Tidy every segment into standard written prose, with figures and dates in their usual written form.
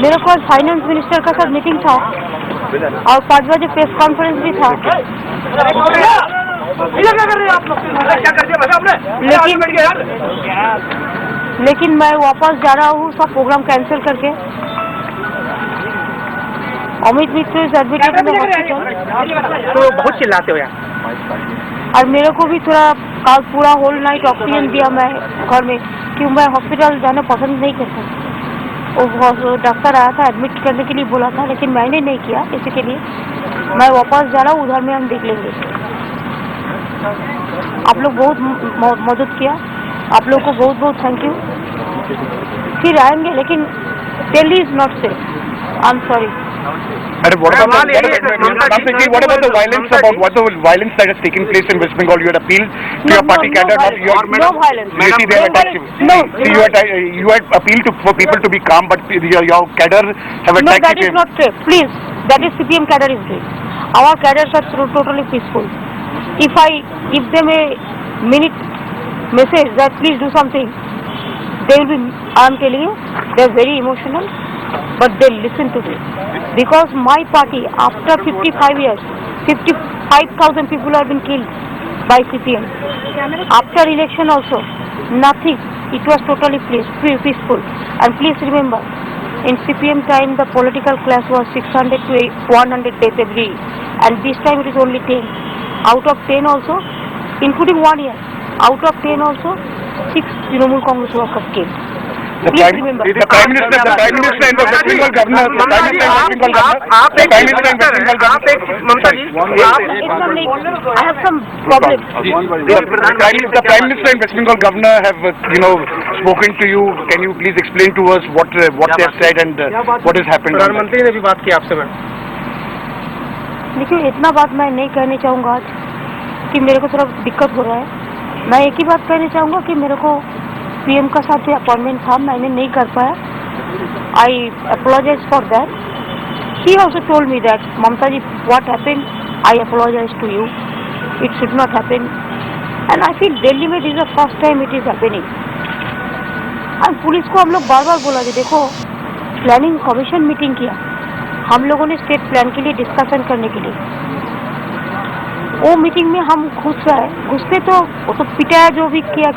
मेरे को finance minister का साथ मीटिंग था और 5 बजे प्रेस कॉन्फ्रेंस भी था, लेकिन मैं वापस जा रहा हूँ सब प्रोग्राम कैंसिल करके। Amit Mishra is admitted in the hospital. तो बहुत चिल्लाते हो यार। और मेरे को भी थोड़ा कल पूरा होल नाइट ऑक्सीजन दिया मैं घर में, क्यों मैं हॉस्पिटल जाना पसंद नहीं करता। वो डॉक्टर आया था एडमिट करने के लिए बोला था, लेकिन मैंने नहीं किया। इसी के लिए मैं वापस जा रहा हूँ, उधर में हम देख लेंगे। आप लोग बहुत मदद किया, आप लोग को बहुत बहुत थैंक यू। फिर आएंगे, लेकिन Delhi is not safe. I am sorry. What about the violence? What the violence that has taken place in West Bengal? You had appealed to your party cadre, not your. No violence. You see, they have attacked you. No. You had appealed for people to be calm, but your cadre have attacked you. No, that is not safe. Please, that is CPM cadre is doing. Our cadres are totally peaceful. If I give them a minute message that please do something, they will be. I am telling you, they are very emotional, but they listen to me. Because my party, after 55 years, 55,000 people have been killed by CPM. After election also, nothing. It was totally peaceful. And please remember, in CPM time, the political class was 600 to 100 deaths every year. And this time it is only 10. Out of 10 also, including 1 year, out of 10 also, 6 Trinamool Congress workers killed. The Prime Minister and the West Bengal Governor. I have some problems. The Prime Minister and West Bengal Governor have, spoken to you. Can you please explain to us what they have said and what has happened? प्रधानमंत्री ने भी बात की आपसे ma'am. देखिए, इतना बात मैं नहीं कहना चाहूँगा आज, कि मेरे को थोड़ा दिक्कत हो रहा है। मैं एक ही बात कहना चाहूँगा कि मेरे को पीएम का साथ जो अपॉइंटमेंट था, मैंने नहीं कर पाया। I apologise for that. He also told me that Mamata ji, what happened, I apologise to you, it should not happen. And I feel Delhi में this is the first time it is happening. और police को हम लोग बार बार बोला कि देखो, planning commission meeting किया हम लोगों ने स्टेट प्लान के लिए डिस्कशन करने के लिए। वो मीटिंग में हम घुसते तो वो तो पिटाया, जो भी किया।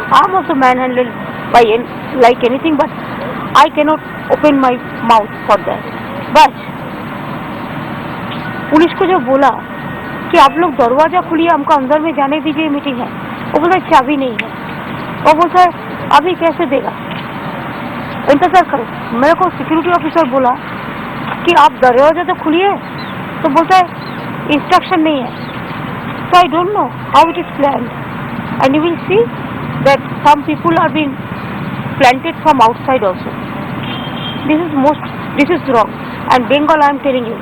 I am also manhandled by like anything, but I cannot open my mouth for that. But police को जो बोला कि आप लोग दरवाजा खोलिए, हमको अंदर में जाने दीजिए, मीटिंग है, वो बोला चाबी नहीं है। वो बोलता है अभी कैसे देगा, इंतजार करो। मेरे को सिक्योरिटी ऑफिसर बोला कि आप दरवाजा तो खोलिए, तो बोलता है इंस्ट्रक्शन नहीं है। So I don't know how it is planned, and you will see that some people are being planted from outside also. This is wrong. And Bengal, I am telling you,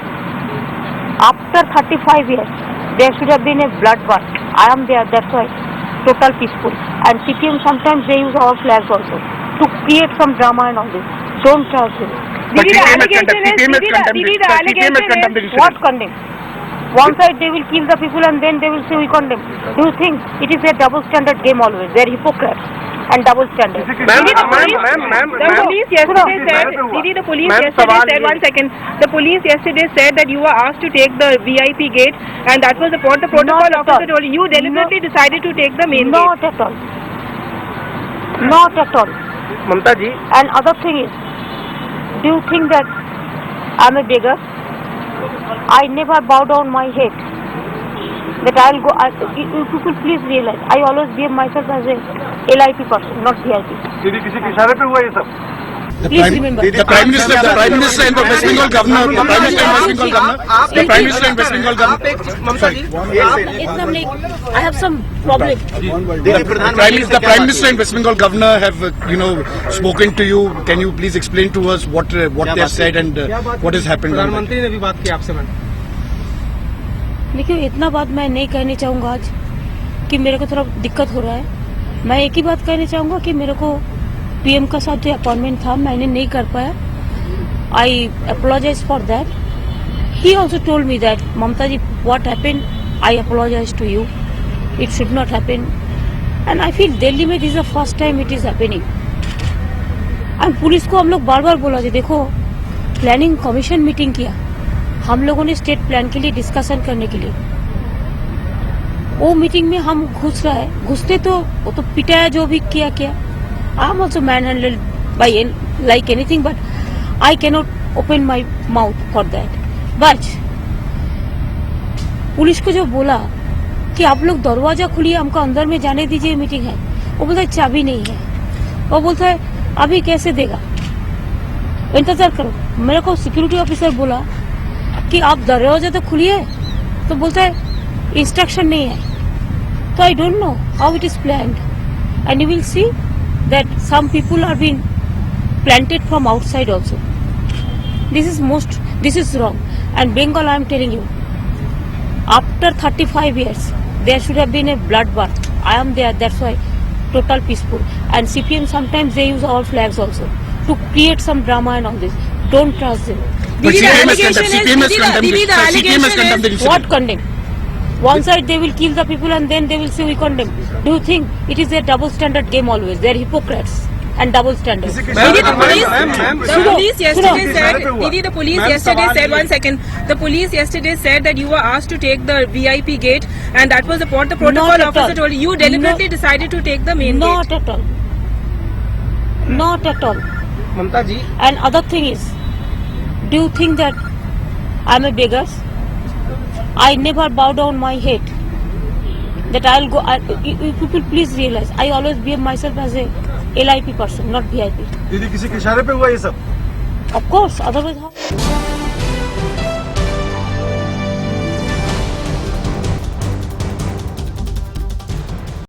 after 35 years, there should have been a bloodbath. I am there, that's why total peaceful. And CPM sometimes they use our flags also to create some drama and all this. Don't trust them. But CPM has condemned the What condemn? One side they will kill the people and then they will say we condemn. Do you think it is a double standard game always? They are hypocrites and double standard. The police yesterday said, one second. The police yesterday said that you were asked to take the VIP gate, and that was the protocol officer told you. You deliberately decided to take the main gate. Not at all. Not at all. Mamta ji. And other thing is, do you think that I am a beggar? I never bow down my head. That I will go. You people please realize, I always behave myself as a LIP person, not VIP. दीदी किसी के इशारे पे हुआ ये सब? Please remember. The Prime Minister and the West Bengal Governor. The Prime Minister and West Bengal Governor. Mamta ji. I have some problem. The Prime Minister and West Bengal Governor have, spoken to you. Can you please explain to us what they have said and what has happened? प्रधानमंत्री ने भी बात की आपसे ma'am. देखिए, इतना बात मैं नहीं कहना चाहूँगा आज, कि मेरे को थोड़ा दिक्कत हो रहा है। मैं एक ही बात कहना चाहूँगा कि मेरे को पीएम का साथ जो अपॉइंटमेंट था, मैंने नहीं कर पाया। I apologise for that. He also told me that Mamata ji, what happened, I apologise to you, it should not happen. And I feel Delhi में this is the first time it is happening. और police को हम लोग बार बार बोला कि देखो, planning commission meeting किया हम लोगों ने स्टेट प्लान के लिए डिस्कशन करने के लिए। वो मीटिंग में हम घुस रहे हैं, घुसते तो वो तो पिटाया जो भी किया। I am also man handled by like anything, but I cannot open my mouth for that. But police को जो बोला कि आप लोग दरवाजा खुलिए, हमको अंदर में जाने दीजिए, मीटिंग है, वो बोलता है चाबी नहीं है। वो बोलता है अभी कैसे देगा, इंतजार करो। मेरे को सिक्योरिटी ऑफिसर बोला कि आप दरवाजा तो खुलिए, तो बोलता है इंस्ट्रक्शन नहीं है। तो I don't know how it is planned and you will see that some people are been planted from outside also. This is wrong and Bengal I am telling you, after 35 years there should have been a bloodbath. I am there, that's why total peaceful. And CPM sometimes they use all flags also to create some drama and all this. Don't trust them. But CPM has condemned the incident. What condemn? One side they will kill the people and then they will say we condemn. Do you think it is a double standard game always? They are hypocrites and double standards. Didi, the police yesterday said, Didi, the police yesterday said, one second, the police yesterday said that you were asked to take the VIP gate and that was what the protocol officer told you. You deliberately decided to take the main gate. Not at all. Not at all. Mamata ji, And other thing is, do you think that I'm a beggar? I never bow down my head. That I'll go. You people please realize, I always behave myself as a LIP person, not VIP. दीदी किसी के इशारे पे हुआ ये सब? Of course, otherwise how?